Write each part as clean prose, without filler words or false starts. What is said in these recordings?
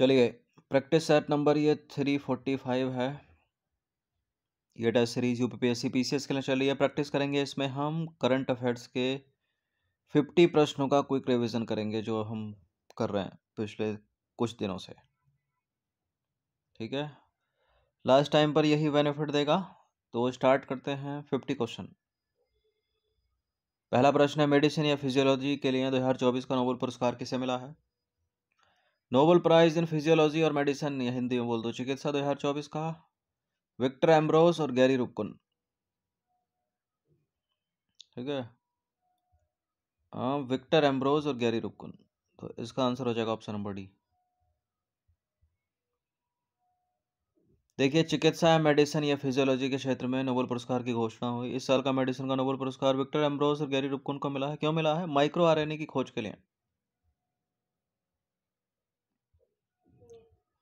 चलिए, practice set number ये 345 है। ये टेस्ट सीरीज यूपीपीएससी पीसीएस के लिए चल रही है। प्रैक्टिस करेंगे इसमें हम करंट अफेयर्स के 50 प्रश्नों का क्विक रिवीजन करेंगे जो हम कर रहे हैं पिछले कुछ दिनों से। ठीक है, लास्ट टाइम पर यही बेनिफिट देगा। तो स्टार्ट करते हैं 50 क्वेश्चन। पहला प्रश्न है, मेडिसिन या फिजियोलॉजी के लिए 2024 का नोबेल पुरस्कार किसे मिला है? नोबेल प्राइज इन फिजियोलॉजी और मेडिसिन, या हिंदी में बोल दो चिकित्सा, 2024 का विक्टर एम्ब्रोस और गैरी रुक्कुन। ठीक है, हाँ, विक्टर एम्ब्रोस और गैरी रुक्कुन। तो इसका आंसर हो जाएगा ऑप्शन नंबर डी। देखिए, चिकित्सा मेडिसिन या फिजियोलॉजी के क्षेत्र में नोबेल पुरस्कार की घोषणा हुई। इस साल का मेडिसिन का नोबेल पुरस्कार विक्टर एम्ब्रोस और गैरी रुक्कुन को मिला है। क्यों मिला है? माइक्रो आरएनए की खोज के लिए।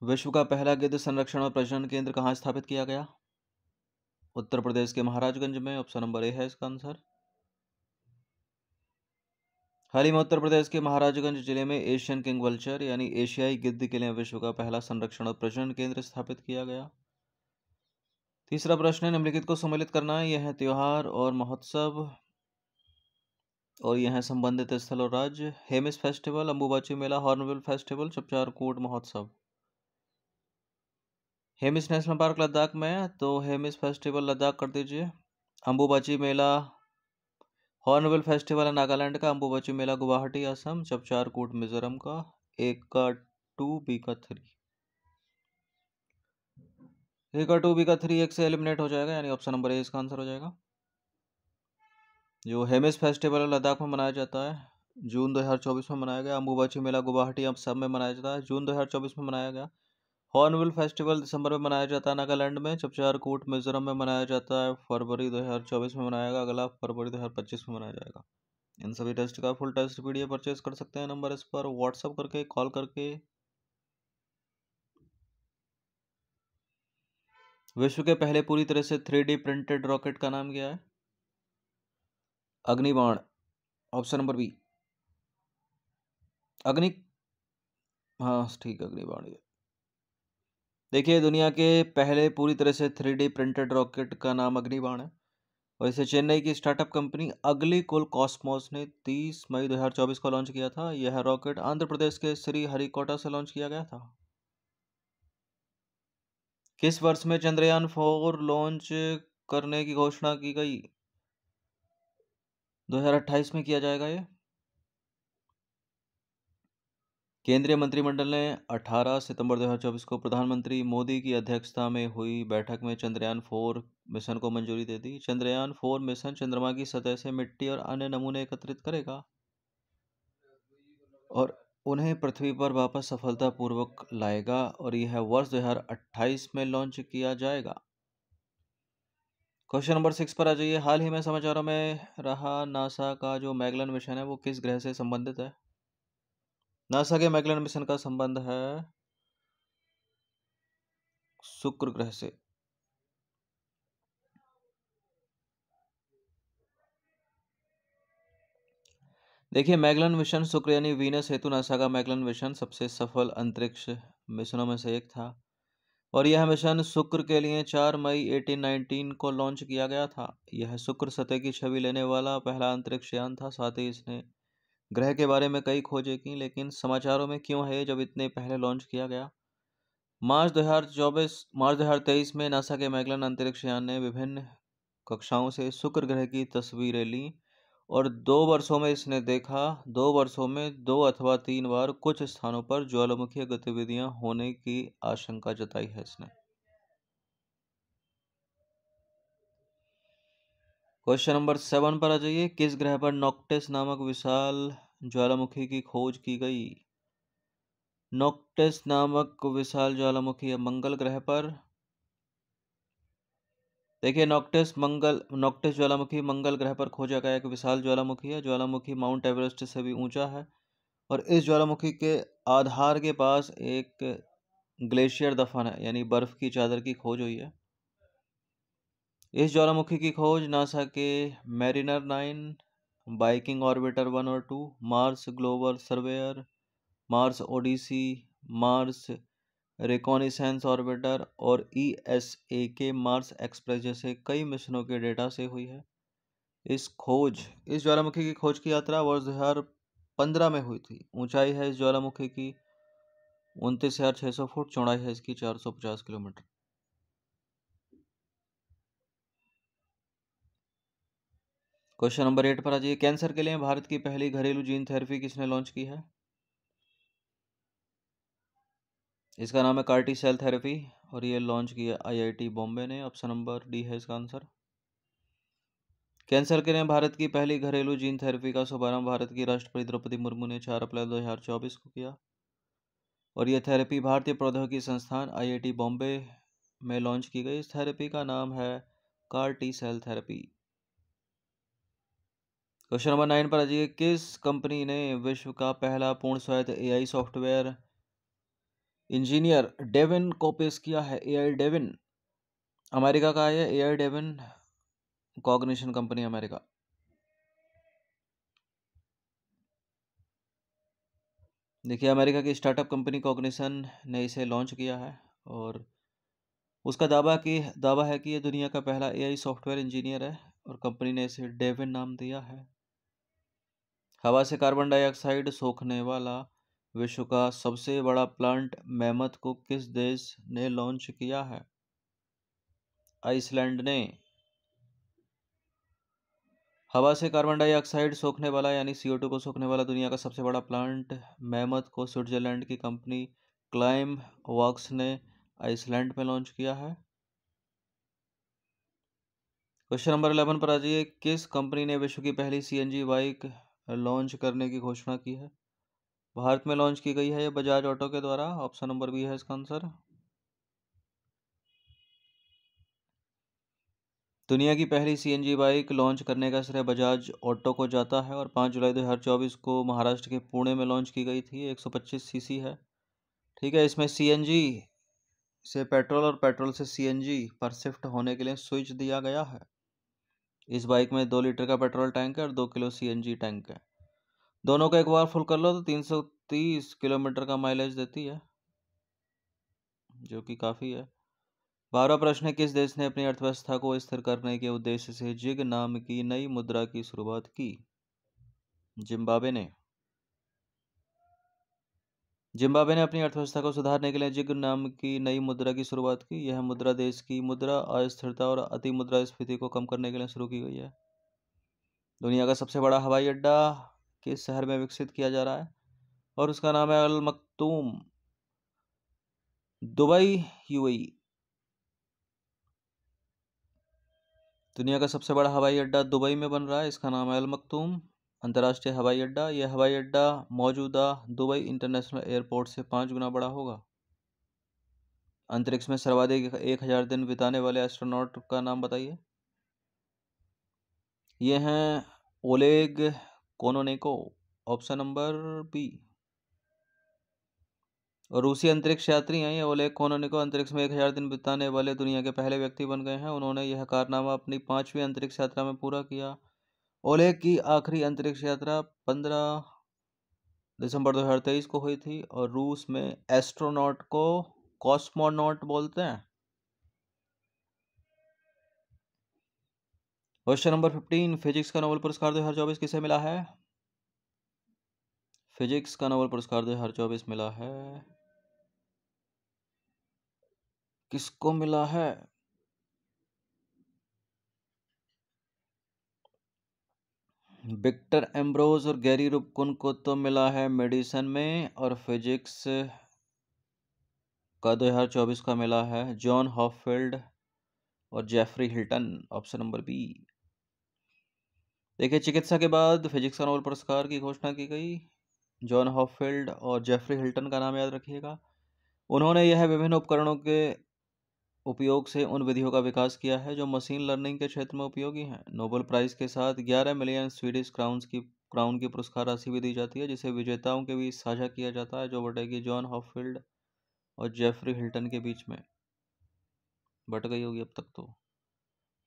विश्व का पहला गिद्ध संरक्षण और प्रजनन केंद्र कहाँ स्थापित किया गया? उत्तर प्रदेश के महाराजगंज में। ऑप्शन नंबर ए है इसका आंसर। हाल ही में उत्तर प्रदेश के महाराजगंज जिले में एशियन किंग वल्चर यानी एशियाई गिद्ध के लिए विश्व का पहला संरक्षण और प्रजनन केंद्र स्थापित किया गया। तीसरा प्रश्न है, निम्नलिखित को सम्मिलित करना है। यह है त्योहार और महोत्सव और यह है संबंधित स्थल और राज्य। हेमिस फेस्टिवल, अंबुबाची मेला, हॉर्नबिल फेस्टिवल, चपचारकूट महोत्सव। हेमिस नेशनल पार्क लद्दाख में है, तो हेमिस फेस्टिवल लद्दाख कर दीजिए। अंबुबाची मेला, हॉर्नबिल फेस्टिवल है नागालैंड का, अंबुबाची मेला गुवाहाटी असम, चपचारकूट मिजोरम का। एक का 2, बी का 3। ए का 2, बी का 3 एक से एलिमिनेट हो जाएगा, यानी ऑप्शन नंबर ए इसका आंसर हो जाएगा। जो हेमिस फेस्टिवल लद्दाख में मनाया जाता है, जून 2024 में मनाया गया। अंबुबाची मेला गुवाहाटी असम में मनाया जाता है, जून 2024 में मनाया गया। हॉर्नबिल फेस्टिवल दिसंबर में मनाया जाता है नागालैंड में। चपचारकूट मिजोरम में मनाया जाता है, फरवरी 2024 में मनाया गया। अगला फरवरी 2025 में मनाया जाएगा। इन सभी टेस्ट का फुल टेस्ट पीडीएफ परचेज कर सकते हैं नंबर इस पर व्हाट्सअप करके, कॉल करके। विश्व के पहले पूरी तरह से 3D प्रिंटेड रॉकेट का नाम क्या है? अग्निबाण। ऑप्शन नंबर बी अग्नि, हाँ ठीक, अग्निबाण। ये देखिए, दुनिया के पहले पूरी तरह से 3D प्रिंटेड रॉकेट का नाम अग्निबाण है और इसे चेन्नई की स्टार्टअप कंपनी अग्निकुल कॉस्मोस ने 30 मई 2024 को लॉन्च किया था। यह रॉकेट आंध्र प्रदेश के श्री हरिकोटा से लॉन्च किया गया था। किस वर्ष में चंद्रयान 4 लॉन्च करने की घोषणा की गई? 2028 में किया जाएगा ये। केंद्रीय मंत्रिमंडल ने 18 सितंबर 2024 को प्रधानमंत्री मोदी की अध्यक्षता में हुई बैठक में चंद्रयान 4 मिशन को मंजूरी दे दी। चंद्रयान 4 मिशन चंद्रमा की सतह से मिट्टी और अन्य नमूने एकत्रित करेगा और उन्हें पृथ्वी पर वापस सफलतापूर्वक लाएगा और यह वर्ष 2028 में लॉन्च किया जाएगा। क्वेश्चन नंबर 6 पर आ जाइए। हाल ही में समाचारों में रहा नासा का जो मैगलन मिशन है वो किस ग्रह से संबंधित है? नासा के मैगलन मिशन का संबंध है शुक्र ग्रह से। देखिए, मैगलन मिशन शुक्र यानी वीनस हेतु नासा का मैगलन मिशन सबसे सफल अंतरिक्ष मिशनों में से एक था और यह मिशन शुक्र के लिए 4 मई 1819 को लॉन्च किया गया था। यह शुक्र सतह की छवि लेने वाला पहला अंतरिक्ष यान था। साथ ही इसने ग्रह के बारे में कई खोजें की, लेकिन समाचारों में क्यों है जब इतने पहले लॉन्च किया गया? मार्च 2023 में नासा के मैगलन अंतरिक्ष यान ने विभिन्न कक्षाओं से शुक्र ग्रह की तस्वीरें ली और 2 वर्षों में इसने देखा, 2 वर्षों में 2 अथवा 3 बार कुछ स्थानों पर ज्वालामुखीय गतिविधियां होने की आशंका जताई है इसने। क्वेश्चन नंबर 7 पर आ जाइए। किस ग्रह पर नॉक्टिस नामक विशाल ज्वालामुखी की खोज की गई? नॉक्टिस नामक विशाल ज्वालामुखी मंगल ग्रह पर। देखिए, नॉक्टिस ज्वालामुखी मंगल ग्रह पर खोजा गया एक विशाल ज्वालामुखी है। ज्वालामुखी माउंट एवरेस्ट से भी ऊंचा है और इस ज्वालामुखी के आधार के पास एक ग्लेशियर दफन है, यानी बर्फ की चादर की खोज हुई है। इस ज्वालामुखी की खोज नासा के मैरिनर 9, वाइकिंग ऑर्बिटर 1 और 2, Mars Global Surveyor, Mars Odyssey, Mars Reconnaissance Orbiter और ESA के मार्स एक्सप्रेस जैसे कई मिशनों के डेटा से हुई है। इस ज्वालामुखी की खोज की यात्रा वर्ष 2015 में हुई थी। ऊंचाई है इस ज्वालामुखी की 29,600 फुट, चौड़ाई है इसकी 450 किलोमीटर। क्वेश्चन नंबर 8 पर आ जाइए। कैंसर के लिए भारत की पहली घरेलू जीन थेरेपी किसने लॉन्च की है? इसका नाम है कार्टी सेल थेरेपी और ये लॉन्च किया IIT बॉम्बे ने। ऑप्शन नंबर डी है इसका आंसर। कैंसर के लिए भारत की पहली घरेलू जीन थेरेपी का शुभारंभ भारत की राष्ट्रपति द्रौपदी मुर्मू ने 4 अप्रैल 2024 को किया और यह थेरेपी भारतीय प्रौद्योगिकी संस्थान IIT बॉम्बे में लॉन्च की गई। इस थेरेपी का नाम है CAR T cell therapy. Question number 9 पर आ जाइए। किस कंपनी ने विश्व का पहला पूर्ण स्वायत्त AI सॉफ्टवेयर इंजीनियर डेविन को पेश किया है? AI डेविन अमेरिका का है। AI Devin Cognition company America. देखिए, अमेरिका की स्टार्टअप कंपनी कॉग्निशन ने इसे लॉन्च किया है और उसका दावा है कि ये दुनिया का पहला AI सॉफ्टवेयर इंजीनियर है और कंपनी ने इसे डेविन नाम दिया है। हवा से कार्बन डाइऑक्साइड सोखने वाला विश्व का सबसे बड़ा प्लांट मैमथ को किस देश ने लॉन्च किया है? आइसलैंड ने। हवा से कार्बन डाइऑक्साइड सोखने वाला यानी CO2 को सोखने वाला दुनिया का सबसे बड़ा प्लांट मैमथ को स्विट्जरलैंड की कंपनी क्लाइम वर्क्स ने आइसलैंड में लॉन्च किया है। क्वेश्चन नंबर 11 पर आ जाइए। किस कंपनी ने विश्व की पहली CNG बाइक लॉन्च करने की घोषणा की है? भारत में लॉन्च की गई है यह बजाज ऑटो के द्वारा। ऑप्शन नंबर बी है इसका आंसर। दुनिया की पहली CNG बाइक लॉन्च करने का श्रेय बजाज ऑटो को जाता है और 5 जुलाई 2024 को महाराष्ट्र के पुणे में लॉन्च की गई थी। 125 सीसी है। ठीक है, इसमें CNG से पेट्रोल और पेट्रोल से CNG पर शिफ्ट होने के लिए स्विच दिया गया है। इस बाइक में 2 लीटर का पेट्रोल टैंक है और 2 किलो CNG टैंक है। दोनों को एक बार फुल कर लो तो 330 किलोमीटर का माइलेज देती है, जो कि काफ़ी है। 12वां प्रश्न है। किस देश ने अपनी अर्थव्यवस्था को स्थिर करने के उद्देश्य से जिग नाम की नई मुद्रा की शुरुआत की? जिम्बाब्वे ने। जिम्बाब्वे ने अपनी अर्थव्यवस्था को सुधारने के लिए जिग नाम की नई मुद्रा की शुरुआत की। यह मुद्रा देश की मुद्रा अस्थिरता और अति मुद्रास्फीति को कम करने के लिए शुरू की गई है। दुनिया का सबसे बड़ा हवाई अड्डा किस शहर में विकसित किया जा रहा है? और उसका नाम है अल मक्तूम, दुबई, UAE। दुनिया का सबसे बड़ा हवाई अड्डा दुबई में बन रहा है। इसका नाम है अल मक्तूम अंतर्राष्ट्रीय हवाई अड्डा। यह हवाई अड्डा मौजूदा दुबई इंटरनेशनल एयरपोर्ट से 5 गुना बड़ा होगा। अंतरिक्ष में सर्वाधिक 1000 दिन बिताने वाले एस्ट्रोनॉट का नाम बताइए। ये हैं Oleg Kononenko. Option number B. और रूसी अंतरिक्ष यात्री हैं ये ओलेग कोनोनेको। अंतरिक्ष में 1000 दिन बिताने वाले दुनिया के पहले व्यक्ति बन गए हैं। उन्होंने यह कारनामा अपनी 5वीं अंतरिक्ष यात्रा में पूरा किया। ओलेग की आखिरी अंतरिक्ष यात्रा 15 दिसंबर 2023 को हुई थी और रूस में एस्ट्रोनॉट को कॉस्मोनॉट बोलते हैं। Question number 15। फिजिक्स का नोबेल पुरस्कार 2024 किसे मिला है? फिजिक्स का नोबेल पुरस्कार 2024 मिला है, किसको मिला है? विक्टर एम्ब्रोज और गैरी रुबकुन को तो मिला है मेडिसिन में, और फिजिक्स का 2024 का मिला है जॉन हॉपफील्ड और Geoffrey Hilton. Option number B. देखिए, चिकित्सा के बाद फिजिक्स का नोबेल पुरस्कार की घोषणा की गई। जॉन हॉपफील्ड और जेफरी हिल्टन का नाम याद रखिएगा। उन्होंने यह विभिन्न उपकरणों के उपयोग से उन विधियों का विकास किया है जो मशीन लर्निंग के क्षेत्र में उपयोगी हैं। नोबेल प्राइज के साथ 11 मिलियन स्वीडिश क्राउन की पुरस्कार राशि भी दी जाती है, जिसे विजेताओं के बीच साझा किया जाता है, जो बटेगी जॉन हॉपफील्ड और जेफरी हिल्टन के बीच में। बट गई होगी अब तक तो,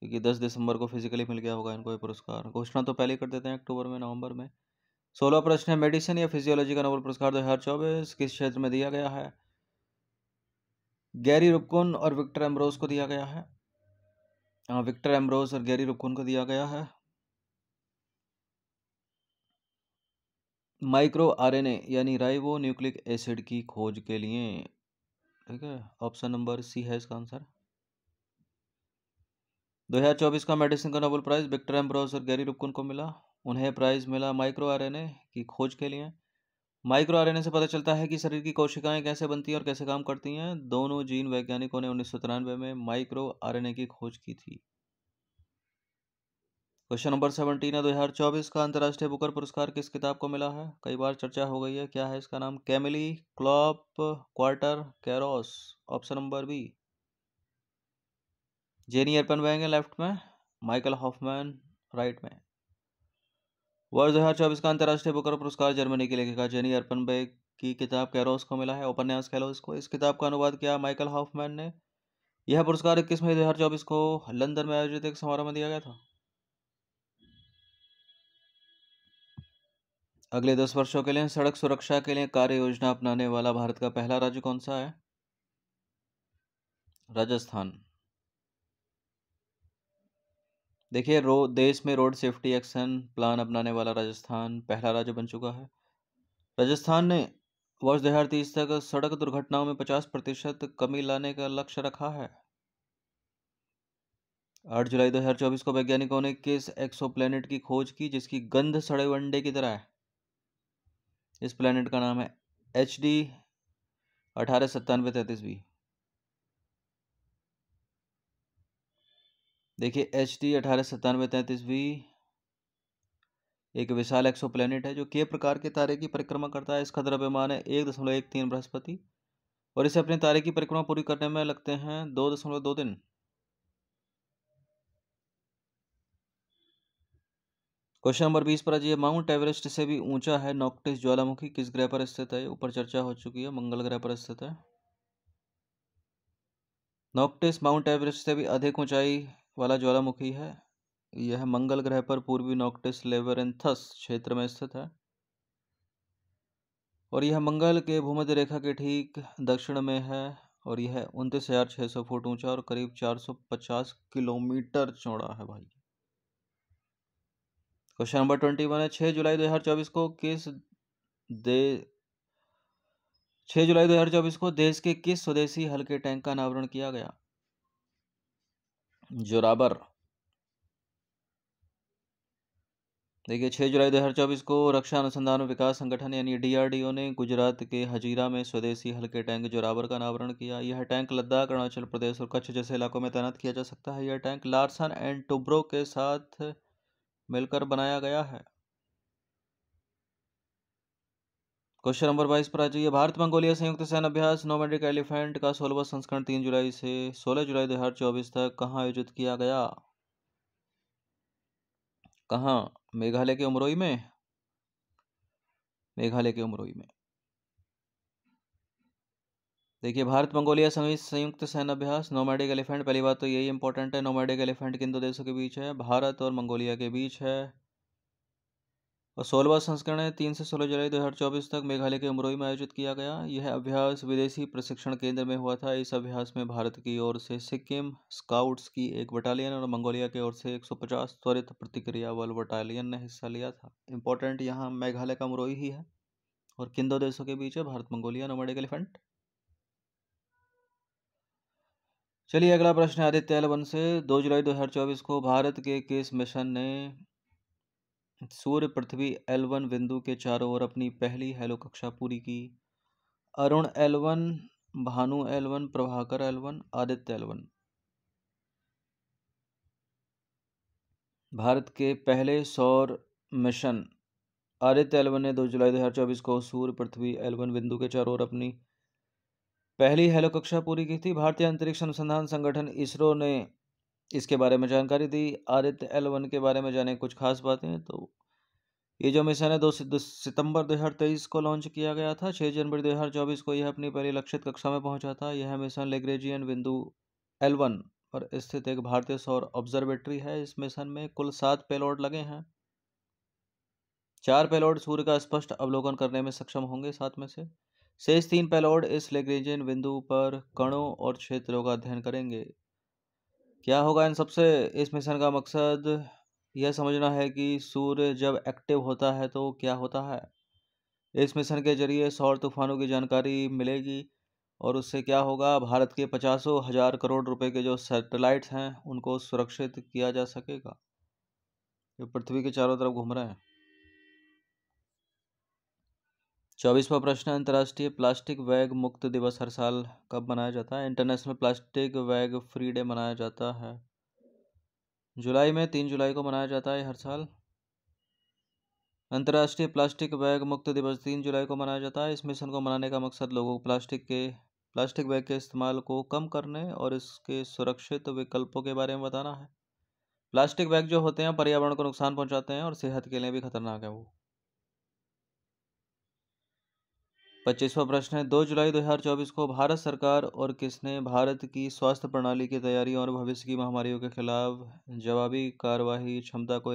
क्योंकि 10 दिसंबर को फिजिकली मिल गया होगा इनको ये पुरस्कार। घोषणा तो पहले कर देते हैं, अक्टूबर में, नवंबर में। 16वां प्रश्न है। मेडिसिन या फिजियोलॉजी का नोबेल पुरस्कार 2024 किस क्षेत्र में दिया गया है? गैरी रुपकुन और विक्टर एम्ब्रोस को दिया गया है। विक्टर एम्ब्रोस और गैरी रुपकुन को दिया गया है। माइक्रो आरएनए यानी राइबो न्यूक्लिक एसिड की खोज के लिए, ठीक है, ऑप्शन नंबर सी है इसका आंसर। 2024 का मेडिसिन का नोबेल प्राइज विक्टर एम्ब्रोस और गैरी रुपकुन को मिला। उन्हें प्राइज मिला माइक्रो आरएनए की खोज के लिए। माइक्रो आरएनए से पता चलता है कि शरीर की कोशिकाएं कैसे बनती हैं और कैसे काम करती हैं। दोनों जीन वैज्ञानिकों ने 1993 में माइक्रो आरएनए की खोज की थी। क्वेश्चन नंबर 17 है, 2024 का अंतर्राष्ट्रीय बुकर पुरस्कार किस किताब को मिला है? कई बार चर्चा हो गई है, क्या है इसका नाम? कैमिली, क्लॉप, क्वार्टर, कैरोस। Option number B. जेनी एर्पनबैंग है लेफ्ट में, माइकल हॉफमैन राइट में। वर्ष 2024 का अंतर्राष्ट्रीय बुकर पुरस्कार जर्मनी की लेखिका जेनी एर्पनबैंग की किताब कैरोस को मिला है, उपन्यास कह लो इसको। इस किताब का अनुवाद किया माइकल हॉफमैन ने। यह पुरस्कार 21 मई 2024 को लंदन में आयोजित एक समारोह में दिया गया था। अगले 10 वर्षों के लिए सड़क सुरक्षा के लिए कार्य योजना अपनाने वाला भारत का पहला राज्य कौन सा है? राजस्थान। देखिए, देश में रोड सेफ्टी एक्शन प्लान अपनाने वाला राजस्थान पहला राज्य बन चुका है। राजस्थान ने वर्ष 2030 तक सड़क दुर्घटनाओं में 50% कमी लाने का लक्ष्य रखा है। 8 जुलाई 2024 को वैज्ञानिकों ने किस एक्सोप्लैनेट की खोज की जिसकी गंध सड़े हुए अंडे की तरह है? इस प्लैनेट का नाम है HD 189733b। देखिए, HD 189733b एक विशाल एक्सोप्लैनेट है जो के प्रकार के तारे की परिक्रमा करता है। इसका द्रव्यमान है 1.13 बृहस्पति और इसे अपने तारे की परिक्रमा पूरी करने में लगते हैं 2.2 दिन। क्वेश्चन नंबर 20 पर अजय, माउंट एवरेस्ट से भी ऊंचा है नॉक्टिस ज्वालामुखी किस ग्रह पर स्थित है? ऊपर चर्चा हो चुकी है, मंगल ग्रह पर स्थित है। नॉक्टिस माउंट एवरेस्ट से भी अधिक ऊंचाई वाला ज्वालामुखी है। यह मंगल ग्रह पर पूर्वी नॉक्टिस लेबरेंथस क्षेत्र में स्थित है और यह मंगल के भूमध्य रेखा के ठीक दक्षिण में है और यह 29,600 फुट ऊंचा और करीब 450 किलोमीटर चौड़ा है भाई। क्वेश्चन नंबर 21 है, 6 जुलाई 2024 को दे 6 जुलाई 2024 को देश के किस स्वदेशी हल्के टैंक का अनावरण किया गया? जोराबर। देखिए, 6 जुलाई 2024 को रक्षा अनुसंधान और विकास संगठन यानी DRDO ने गुजरात के हजीरा में स्वदेशी हल्के टैंक जोराबर का अनावरण किया। यह टैंक लद्दाख, अरुणाचल प्रदेश और कच्छ जैसे इलाकों में तैनात किया जा सकता है। यह टैंक लार्सन एंड टुब्रो के साथ मिलकर बनाया गया है। क्वेश्चन नंबर 22 पर आ जाइए, भारत मंगोलिया संयुक्त सैन्य अभ्यास नोमैडिक एलिफेंट का 16वां संस्करण 3 जुलाई से 16 जुलाई 2024 तक कहाँ आयोजित किया गया? कहाँ? मेघालय के उमरोई में। मेघालय के उमरोई में। देखिए, भारत मंगोलिया संयुक्त सैन्य अभ्यास नोमैडिक एलिफेंट, पहली बात तो यही इंपॉर्टेंट है, नोमैडिक एलिफेंट किन दो देशों के बीच है? भारत और मंगोलिया के बीच है। और 16वां संस्करण है 3 से 16 जुलाई 2024 तक मेघालय के उमरोई में आयोजित किया गया। यह अभ्यास विदेशी प्रशिक्षण केंद्र में हुआ था। इस अभ्यास में भारत की ओर से सिक्किम स्काउट्स की एक बटालियन और मंगोलिया की ओर से 150 त्वरित प्रतिक्रिया बल बटालियन ने हिस्सा लिया था। इंपॉर्टेंट यहाँ मेघालय का उमरोई ही है। और किन दो देशों के बीच है? Bharat Mongolia nomadic elephant. चलिए, अगला प्रश्न है आदित्य L1 से। 2 जुलाई 2024 को भारत के किस मिशन ने सूर्य पृथ्वी L1 बिंदु के चारों ओर अपनी पहली हेलो कक्षा पूरी की? Arun L1, Bhanu L1, Prabhakar L1, Aditya L1। Bharat के पहले सौर मिशन आदित्य L1 ने 2 जुलाई 2024 को सूर्य पृथ्वी L1 बिंदु के चारों ओर अपनी पहली हेलो कक्षा पूरी की थी। भारतीय अंतरिक्ष अनुसंधान संगठन इसरो ने इसके बारे में जानकारी दी। आदित्य L1 के बारे में जाने कुछ खास बातें। तो ये जो मिशन है 2 सितंबर 2023 को लॉन्च किया गया था। 6 जनवरी 2024 को यह अपनी पहली लक्षित कक्षा में पहुंचा था। यह मिशन लेग्रेजियन बिंदु L1 पर स्थित एक भारतीय सौर ऑब्जर्वेटरी है। इस मिशन में कुल 7 पेलोड लगे हैं। 4 पेलोड सूर्य का स्पष्ट अवलोकन करने में सक्षम होंगे 7 में से। शेष 3 पेलोड इस लैग्रेंजियन बिंदु पर कणों और क्षेत्रों का अध्ययन करेंगे। क्या होगा इन सबसे? इस मिशन का मकसद यह समझना है कि सूर्य जब एक्टिव होता है तो क्या होता है। इस मिशन के जरिए सौर तूफानों की जानकारी मिलेगी और उससे क्या होगा, भारत के 50,000 करोड़ रुपए के जो सैटेलाइट्स हैं उनको सुरक्षित किया जा सकेगा, जो पृथ्वी के चारों तरफ घूम रहे हैं। 24वां प्रश्न, अंतर्राष्ट्रीय प्लास्टिक बैग मुक्त दिवस हर साल कब मनाया जाता है? International plastic bag free day मनाया जाता है जुलाई में, 3 जुलाई को मनाया जाता है हर साल। अंतर्राष्ट्रीय प्लास्टिक बैग मुक्त दिवस 3 जुलाई को मनाया जाता है। इस मिशन को मनाने का मकसद लोगों को प्लास्टिक बैग के इस्तेमाल को कम करने और इसके सुरक्षित विकल्पों के बारे में बताना है। प्लास्टिक बैग जो होते हैं पर्यावरण को नुकसान पहुंचाते हैं और सेहत के लिए भी खतरनाक है वो। 25वां प्रश्न है, 2 जुलाई 2024 को भारत सरकार और किसने भारत की स्वास्थ्य प्रणाली की तैयारियों और भविष्य की महामारियों के खिलाफ जवाबी कार्यवाही क्षमता को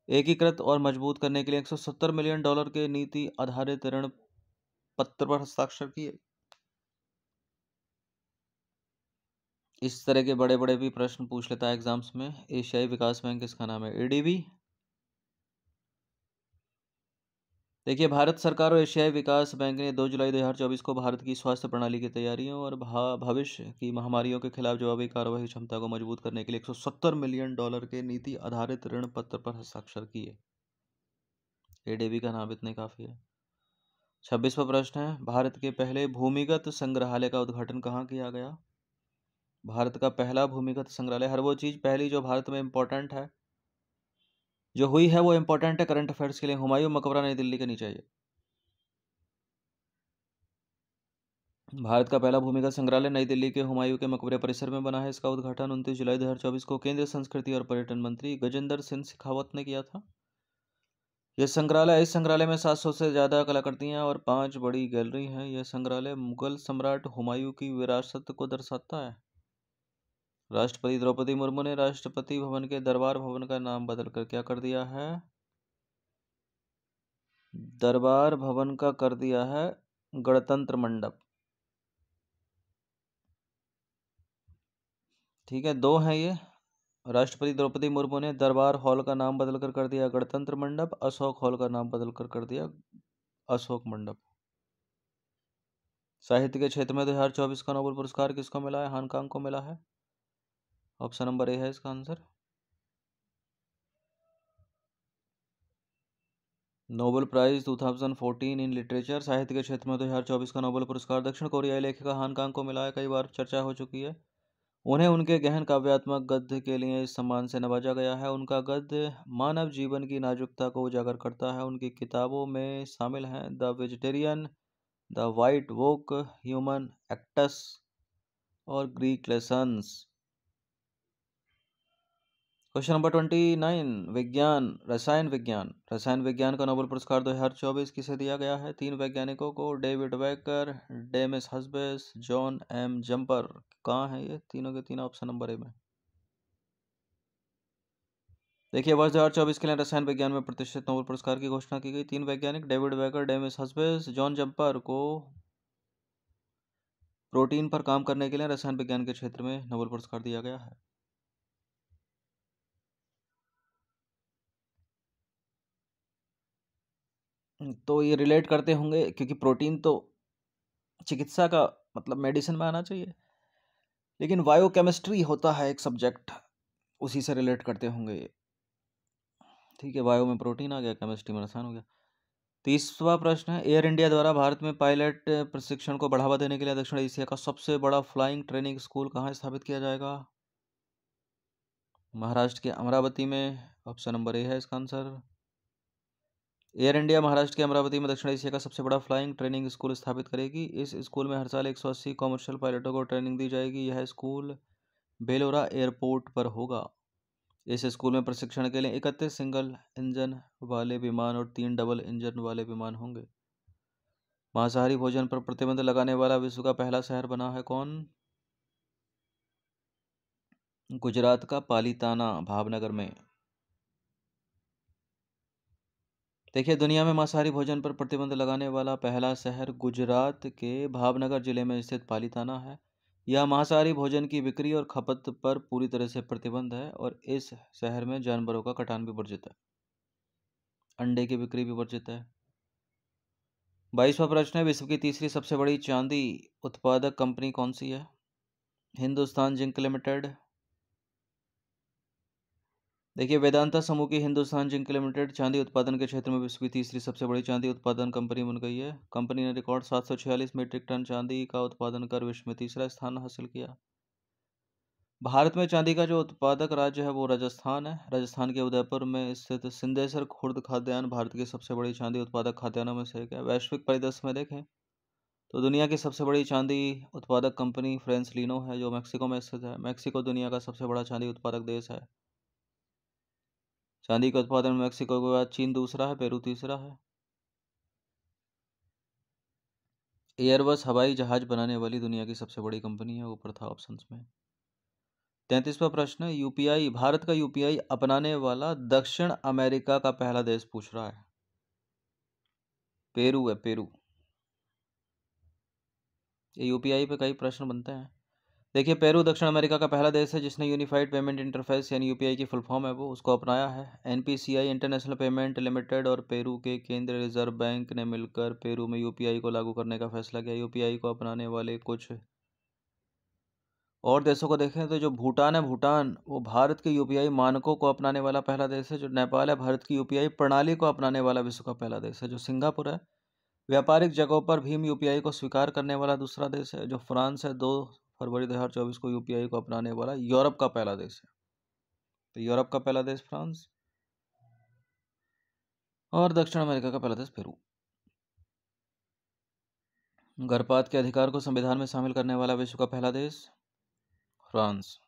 एकीकृत और मजबूत करने के लिए $170 मिलियन के नीति आधारित ऋण पत्र पर हस्ताक्षर किए? इस तरह के बड़े बड़े भी प्रश्न पूछ लेता है एग्जाम्स में। एशियाई विकास बैंक किसका नाम है? एडीबी। देखिए, भारत सरकार और एशियाई विकास बैंक ने 2 जुलाई 2024 को भारत की स्वास्थ्य प्रणाली की तैयारियों और भविष्य की महामारियों के खिलाफ जवाबी कार्यवाही क्षमता को मजबूत करने के लिए $170 मिलियन के नीति आधारित ऋण पत्र पर हस्ताक्षर किए। एडीबी का नाम इतने काफी है। 26वां प्रश्न है, भारत के पहले भूमिगत संग्रहालय का उद्घाटन कहाँ किया गया? भारत का पहला भूमिगत संग्रहालय, हर वो चीज पहली जो भारत में इंपॉर्टेंट है, जो हुई है वो इंपॉर्टेंट है करंट अफेयर्स के लिए। हुमायूं मकबरा नई दिल्ली के नीचे है। भारत का पहला भूमिगत संग्रहालय नई दिल्ली के हुमायूं के मकबरे परिसर में बना है। इसका उद्घाटन 29 जुलाई 2024 को केंद्रीय संस्कृति और पर्यटन मंत्री गजेंद्र सिंह शेखावत ने किया था। इस संग्रहालय में 700 से ज्यादा कलाकृतियां और 5 बड़ी गैलरी हैं। यह संग्रहालय मुगल सम्राट हुमायूं की विरासत को दर्शाता है। राष्ट्रपति द्रौपदी मुर्मू ने राष्ट्रपति भवन के दरबार भवन का नाम बदलकर क्या कर दिया है? दरबार भवन का कर दिया है गणतंत्र मंडप। ठीक है, दो हैं ये। राष्ट्रपति द्रौपदी मुर्मू ने दरबार हॉल का नाम बदलकर कर दिया गणतंत्र मंडप, अशोक हॉल का नाम बदलकर कर दिया अशोक मंडप। साहित्य के क्षेत्र में 2024 का नोबेल पुरस्कार किसको मिला है? हांगकांग को मिला है। ऑप्शन नंबर ए है इसका answer. Nobel Prize 2014 in literature, साहित्य के क्षेत्र में 2024 का नोबेल पुरस्कार दक्षिण कोरियाई लेखिका हांगकांग को मिला है। कई बार चर्चा हो चुकी है। उन्हें उनके गहन काव्यात्मक गद्य के लिए इस सम्मान से नवाजा गया है। उनका गद्य मानव जीवन की नाजुकता को उजागर करता है। उनकी किताबों में शामिल हैं the vegetarian, the white woke, human acts और ग्रीक लेसन्स। क्वेश्चन नंबर 29, रसायन विज्ञान का नोबेल पुरस्कार 2024 किसे दिया गया है? 3 वैज्ञानिकों को, David Baker, Demis Hassabis, John M Jumper. कहाँ है ये तीनों के तीनों? ऑप्शन नंबर ए में। देखिए, वर्ष 2024 के लिए रसायन विज्ञान में प्रतिष्ठित नोबेल पुरस्कार की घोषणा की गई। 3 वैज्ञानिक David Baker, Demis Hassabis, John Jumper को प्रोटीन पर काम करने के लिए रसायन विज्ञान के क्षेत्र में नोबेल पुरस्कार दिया गया है। तो ये रिलेट करते होंगे क्योंकि प्रोटीन तो चिकित्सा का मतलब मेडिसिन में आना चाहिए, लेकिन बायोकेमिस्ट्री होता है एक सब्जेक्ट, उसी से रिलेट करते होंगे ये। ठीक है, बायो में प्रोटीन आ गया, केमिस्ट्री में रसायन हो गया। 30वां प्रश्न है, एयर इंडिया द्वारा भारत में पायलट प्रशिक्षण को बढ़ावा देने के लिए दक्षिण एशिया का सबसे बड़ा फ्लाइंग ट्रेनिंग स्कूल कहाँ स्थापित किया जाएगा? महाराष्ट्र के अमरावती में। ऑप्शन नंबर ए है इसका आंसर। एयर इंडिया महाराष्ट्र के अमरावती में दक्षिण एशिया का सबसे बड़ा फ्लाइंग ट्रेनिंग स्कूल स्थापित करेगी। इस स्कूल में हर साल 180 कॉमर्शियल पायलटों को ट्रेनिंग दी जाएगी। यह स्कूल बेलोरा एयरपोर्ट पर होगा। इस स्कूल में प्रशिक्षण के लिए 31 सिंगल इंजन वाले विमान और 3 डबल इंजन वाले विमान होंगे। मांसाहारी भोजन पर प्रतिबंध लगाने वाला विश्व का पहला शहर बना है कौन? गुजरात का पालिताना, भावनगर में। देखिए, दुनिया में मांसाहारी भोजन पर प्रतिबंध लगाने वाला पहला शहर गुजरात के भावनगर जिले में स्थित पालीताना है। यह मांसाहारी भोजन की बिक्री और खपत पर पूरी तरह से प्रतिबंध है और इस शहर में जानवरों का कटान भी वर्जित है। अंडे की बिक्री भी वर्जित है। 22वां प्रश्न है, विश्व की तीसरी सबसे बड़ी चांदी उत्पादक कंपनी कौन सी है? Hindustan zinc limited. देखिए, वेदांता समूह की हिंदुस्तान जिंक लिमिटेड चांदी उत्पादन के क्षेत्र में विश्व की तीसरी सबसे बड़ी चांदी उत्पादन कंपनी बन गई है। कंपनी ने रिकॉर्ड 746 मीट्रिक टन चांदी का उत्पादन कर विश्व में तीसरा स्थान हासिल किया। भारत में चांदी का जो उत्पादक राज्य है वो राजस्थान है। राजस्थान के उदयपुर में स्थित सिंदेश्वर खुर्द खाद्यान्न भारत की सबसे बड़ी चांदी उत्पादक खाद्यान्नों में से एक है। वैश्विक परिदृश्य में देखें तो दुनिया की सबसे बड़ी चांदी उत्पादक कंपनी फ्रेंच लिनो है, जो मैक्सिको में स्थित है। मैक्सिको दुनिया का सबसे बड़ा चांदी उत्पादक देश है। चांदी के उत्पादन में मैक्सिको के बाद चीन दूसरा है, पेरू तीसरा है। एयरबस हवाई जहाज बनाने वाली दुनिया की सबसे बड़ी कंपनी है, ऊपर था ऑप्शंस में। 33वां प्रश्न, यूपीआई, भारत का यूपीआई अपनाने वाला दक्षिण अमेरिका का पहला देश पूछ रहा है। पेरू है, पेरू। ये यूपीआई पे कई प्रश्न बनते हैं। देखिए, पेरू दक्षिण अमेरिका का पहला देश है जिसने यूनिफाइड पेमेंट इंटरफेस यानी यूपीआई की फुल फॉर्म है वो उसको अपनाया है। एनपीसीआई इंटरनेशनल पेमेंट लिमिटेड और पेरू के केंद्रीय रिजर्व बैंक ने मिलकर पेरू में यूपीआई को लागू करने का फैसला किया। यूपीआई को अपनाने वाले कुछ और देशों को देखें तो जो भूटान है, भूटान वो भारत के यूपीआई मानकों को अपनाने वाला पहला देश है। जो नेपाल है, भारत की यूपीआई प्रणाली को अपनाने वाला विश्व का पहला देश है। जो सिंगापुर है, व्यापारिक जगहों पर भीम यूपीआई को स्वीकार करने वाला दूसरा देश है। जो फ्रांस है, 2 फरवरी 2024 को यूपीआई को अपनाने वाला यूरोप का पहला देश है। तो यूरोप का पहला देश फ्रांस और दक्षिण अमेरिका का पहला देश पेरू। गर्भपात के अधिकार को संविधान में शामिल करने वाला विश्व का पहला देश फ्रांस।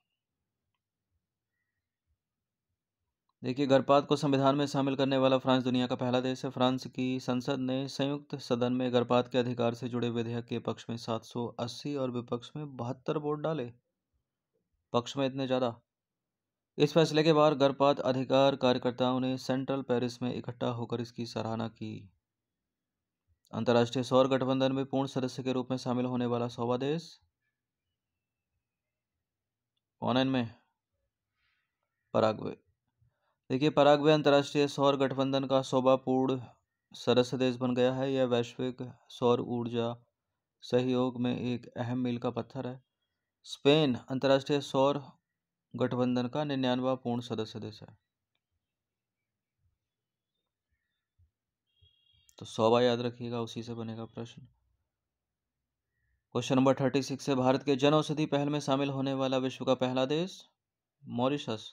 देखिए, गर्भपात को संविधान में शामिल करने वाला फ्रांस दुनिया का पहला देश है। फ्रांस की संसद ने संयुक्त सदन में गर्भपात के अधिकार से जुड़े विधेयक के पक्ष में 780 और विपक्ष में 72 वोट डाले। पक्ष में इतने ज्यादा। इस फैसले के बाद गर्भपात अधिकार कार्यकर्ताओं ने सेंट्रल पेरिस में इकट्ठा होकर इसकी सराहना की। अंतर्राष्ट्रीय सौर गठबंधन में पूर्ण सदस्य के रूप में शामिल होने वाला 100वां देश कौन है इनमें? पराग्वे। देखिए, पराग्वे अंतर्राष्ट्रीय सौर गठबंधन का 100वां पूर्ण सदस्य देश बन गया है। यह वैश्विक सौर ऊर्जा सहयोग में एक अहम मील का पत्थर है। स्पेन अंतर्राष्ट्रीय सौर गठबंधन का 99वां पूर्ण सदस्य देश है। तो 100वां याद रखिएगा, उसी से बनेगा प्रश्न। क्वेश्चन नंबर 36 है, भारत के जन औषधि पहल में शामिल होने वाला विश्व का पहला देश मॉरिशस।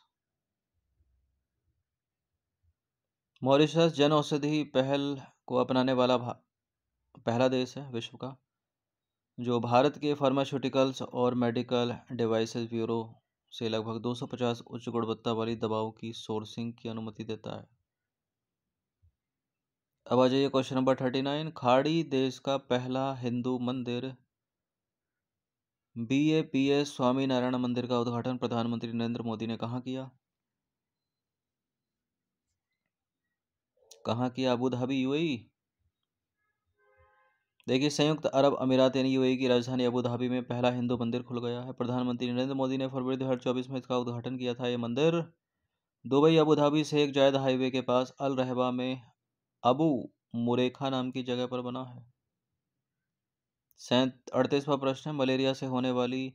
मॉरिशस जन औषधि पहल को अपनाने वाला पहला देश है विश्व का, जो भारत के फार्मास्यूटिकल्स और मेडिकल डिवाइसेस ब्यूरो से लगभग 250 उच्च गुणवत्ता वाली दवाओं की सोर्सिंग की अनुमति देता है। अब आ जाइए क्वेश्चन नंबर 39, खाड़ी देश का पहला हिंदू मंदिर BAPS स्वामी नारायण मंदिर का उद्घाटन प्रधानमंत्री नरेंद्र मोदी ने कहाँ किया? कहाँ किया? Abu Dhabi, UAE. देखिए, संयुक्त अरब अमीरात यानी यूएई की राजधानी अबू धाबी में पहला हिंदू मंदिर खुल गया है। प्रधानमंत्री नरेंद्र मोदी ने फरवरी 2024 में इसका उद्घाटन किया था। यह मंदिर दुबई अबू धाबी शेख जायद हाईवे के पास अल रहबा में अबू मुरेखा नाम की जगह पर बना है। 38वां प्रश्न है, मलेरिया से होने वाली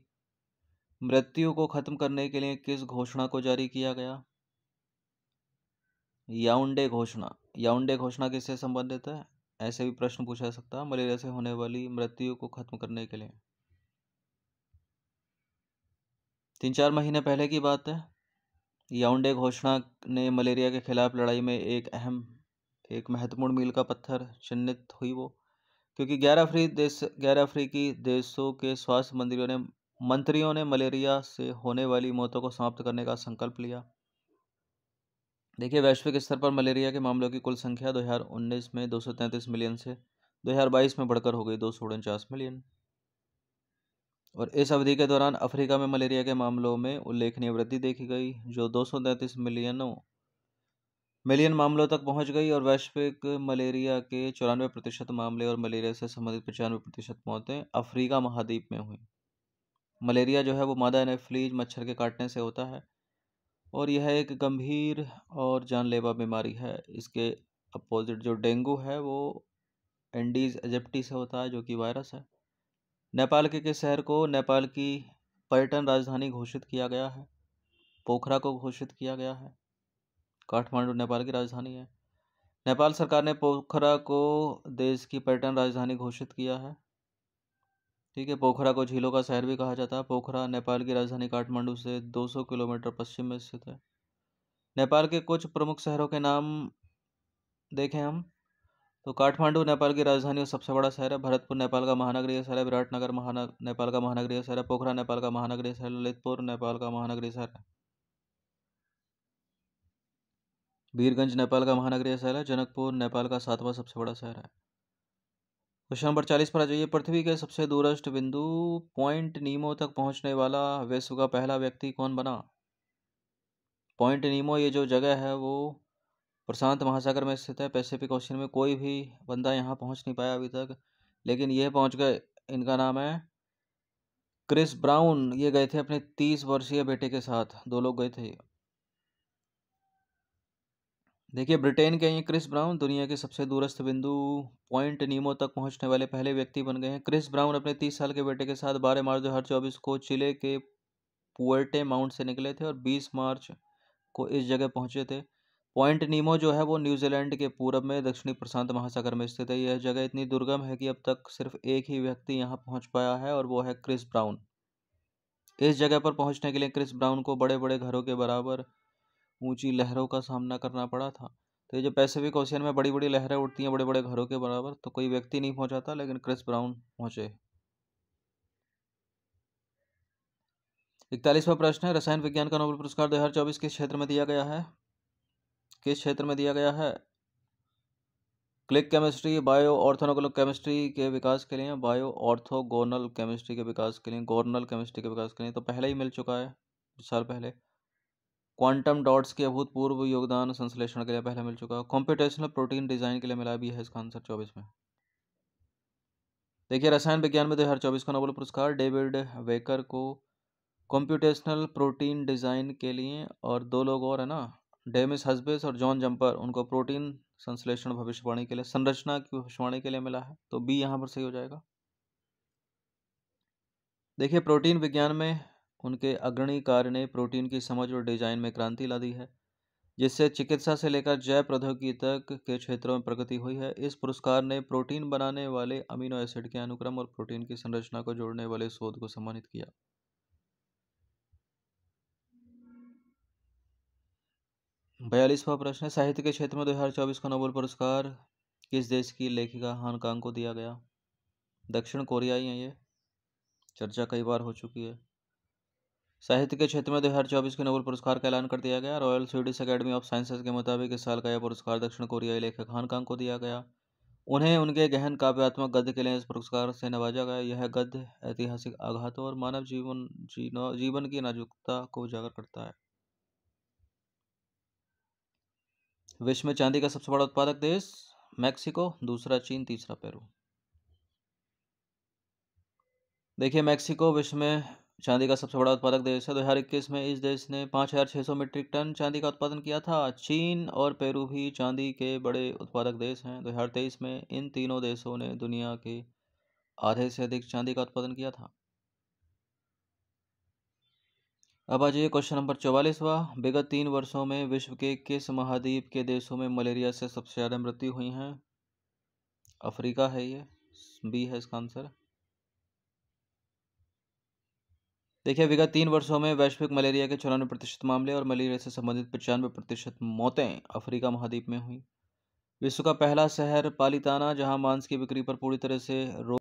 मृत्यु को खत्म करने के लिए किस घोषणा को जारी किया गया? याउंडे घोषणा। याउंडे घोषणा किससे संबंधित है? ऐसे भी प्रश्न पूछा जा सकता है मलेरिया से होने वाली मृत्यु को खत्म करने के लिए। 3-4 महीने पहले की बात है। याउंडे घोषणा ने मलेरिया के खिलाफ लड़ाई में एक महत्वपूर्ण मील का पत्थर चिन्हित हुई वो, क्योंकि 11 अफ्रीकी देशों के स्वास्थ्य मंत्रियों ने मलेरिया से होने वाली मौतों को समाप्त करने का संकल्प लिया। देखिए, वैश्विक स्तर पर मलेरिया के मामलों की कुल संख्या 2019 में 233 मिलियन से 2022 में बढ़कर हो गई 249 मिलियन। और इस अवधि के दौरान अफ्रीका में मलेरिया के मामलों में उल्लेखनीय वृद्धि देखी गई, जो 233 मिलियनों मिलियन मामलों तक पहुंच गई और वैश्विक मलेरिया के 94% मामले और मलेरिया से संबंधित 95% मौतें अफ्रीका महाद्वीप में हुई। मलेरिया जो है वो मादा एनोफिलीज मच्छर के काटने से होता है और यह एक गंभीर और जानलेवा बीमारी है। इसके अपोजिट जो डेंगू है वो एंडीज एजिप्टी से होता है, जो कि वायरस है। नेपाल के किस शहर को नेपाल की पर्यटन राजधानी घोषित किया गया है? पोखरा को घोषित किया गया है। काठमांडू नेपाल की राजधानी है। नेपाल सरकार ने पोखरा को देश की पर्यटन राजधानी घोषित किया है। ठीक है, पोखरा को झीलों का शहर भी कहा जाता है। पोखरा नेपाल की राजधानी काठमांडू से 200 किलोमीटर पश्चिम में स्थित है। नेपाल के कुछ प्रमुख शहरों के नाम देखें हम तो काठमांडू नेपाल की राजधानी और सबसे बड़ा शहर है। भरतपुर नेपाल का महानगरीय शहर है। विराटनगर नेपाल का महानगरीय शहर है। पोखरा नेपाल का महानगरीय शहर। ललितपुर नेपाल का महानगरीय शहर है। वीरगंज नेपाल का महानगरीय शहर है। जनकपुर नेपाल का 7वां सबसे बड़ा शहर है। क्वेश्चन नंबर 40 पर आ जाइए। पृथ्वी के सबसे दूरस्थ बिंदु पॉइंट नीमो तक पहुंचने वाला विश्व का पहला व्यक्ति कौन बना? पॉइंट नीमो ये जो जगह है वो प्रशांत महासागर में स्थित है। पैसिफिक ओशन में कोई भी बंदा यहाँ पहुंच नहीं पाया अभी तक, लेकिन ये पहुंच गए। इनका नाम है क्रिस ब्राउन। ये गए थे अपने 30 वर्षीय बेटे के साथ, 2 लोग गए थे। देखिए, ब्रिटेन के ये क्रिस ब्राउन दुनिया के सबसे दूरस्थ बिंदु पॉइंट नीमो तक पहुंचने वाले पहले व्यक्ति बन गए हैं। क्रिस ब्राउन अपने 30 साल के बेटे के साथ 12 मार्च 2024 को चिले के पुएर्टे माउंट से निकले थे और 20 मार्च को इस जगह पहुंचे थे। पॉइंट नीमो जो है वो न्यूजीलैंड के पूरब में दक्षिणी प्रशांत महासागर में स्थित है। यह जगह इतनी दुर्गम है कि अब तक सिर्फ एक ही व्यक्ति यहाँ पहुँच पाया है और वो है क्रिस ब्राउन। इस जगह पर पहुँचने के लिए क्रिस ब्राउन को बड़े बड़े घरों के बराबर ऊंची लहरों का सामना करना पड़ा था। तो ये जो पैसिफिक ओशियन में बड़ी बड़ी लहरें उठती हैं बड़े बड़े घरों के बराबर, तो कोई व्यक्ति नहीं पहुंचा था, लेकिन क्रिस ब्राउन पहुंचे। 41वां प्रश्न है, रसायन विज्ञान का नोबेल पुरस्कार 2024 किस क्षेत्र में दिया गया है? किस क्षेत्र में दिया गया है? Click chemistry, bio orthogonal chemistry के विकास के लिए, बायो ऑर्थोगोनल केमिस्ट्री के विकास के लिए, गॉर्नल केमिस्ट्री के विकास के लिए तो पहले ही मिल चुका है, कुछ साल पहले। क्वांटम डॉट्स के अभूतपूर्व योगदान संश्लेषण के लिए पहले मिल चुका है। कॉम्प्यूटेशनल प्रोटीन डिजाइन के लिए मिला भी है इसका आंसर 24 में। देखिए, रसायन विज्ञान में 2024 का नोबेल पुरस्कार डेविड वेकर को कॉम्प्यूटेशनल प्रोटीन डिजाइन के लिए, और 2 लोग और है ना, डेमिस हस्बेस और जॉन जंपर, उनको प्रोटीन संश्लेषण भविष्यवाणी के लिए, संरचना की भविष्यवाणी के लिए मिला है। तो बी यहाँ पर सही हो जाएगा। देखिए, प्रोटीन विज्ञान में उनके अग्रणी कार्य ने प्रोटीन की समझ और डिजाइन में क्रांति ला दी है, जिससे चिकित्सा से लेकर जैव प्रौद्योगिकी तक के क्षेत्रों में प्रगति हुई है। इस पुरस्कार ने प्रोटीन बनाने वाले अमीनो एसिड के अनुक्रम और प्रोटीन की संरचना को जोड़ने वाले शोध को सम्मानित किया। 42वां प्रश्न है, साहित्य के क्षेत्र में 2024 का नोबेल पुरस्कार किस देश की लेखिका हान कांग को दिया गया? दक्षिण कोरियाई हैं ये, चर्चा कई बार हो चुकी है। साहित्य के क्षेत्र में 2024 के नोबेल पुरस्कार का ऐलान कर दिया गया। Royal Swedish academy of sciences के मुताबिक इस साल का यह पुरस्कार दक्षिण कोरियाई लेखक हान कांग को दिया गया। उन्हें उनके गहन काव्यात्मक गद्य के लिए इस पुरस्कार से नवाजा गया। यह गद्य ऐतिहासिक आघातों और मानव जीवन की नाजुकता को उजागर करता है। विश्व में चांदी का सबसे बड़ा उत्पादक देश मैक्सिको, दूसरा चीन, तीसरा पेरू। देखिए, मैक्सिको विश्व में चांदी का सबसे बड़ा उत्पादक देश है। 2021 में इस देश ने 5,600 मीट्रिक टन चांदी का उत्पादन किया था। चीन और पेरू भी चांदी के बड़े उत्पादक देश हैं। 2023 में इन तीनों देशों ने दुनिया के आधे से अधिक चांदी का उत्पादन किया था। अब आ जाइए क्वेश्चन नंबर 44वां। विगत 3 वर्षों में विश्व के किस महाद्वीप के देशों में मलेरिया से सबसे ज़्यादा मृत्यु हुई हैं? अफ्रीका है ये, बी है इसका आंसर। देखिए, विगत 3 वर्षों में वैश्विक मलेरिया के 94% मामले और मलेरिया से संबंधित 95% मौतें अफ्रीका महाद्वीप में हुई। विश्व का पहला शहर पालिताना, जहां मांस की बिक्री पर पूरी तरह से रोक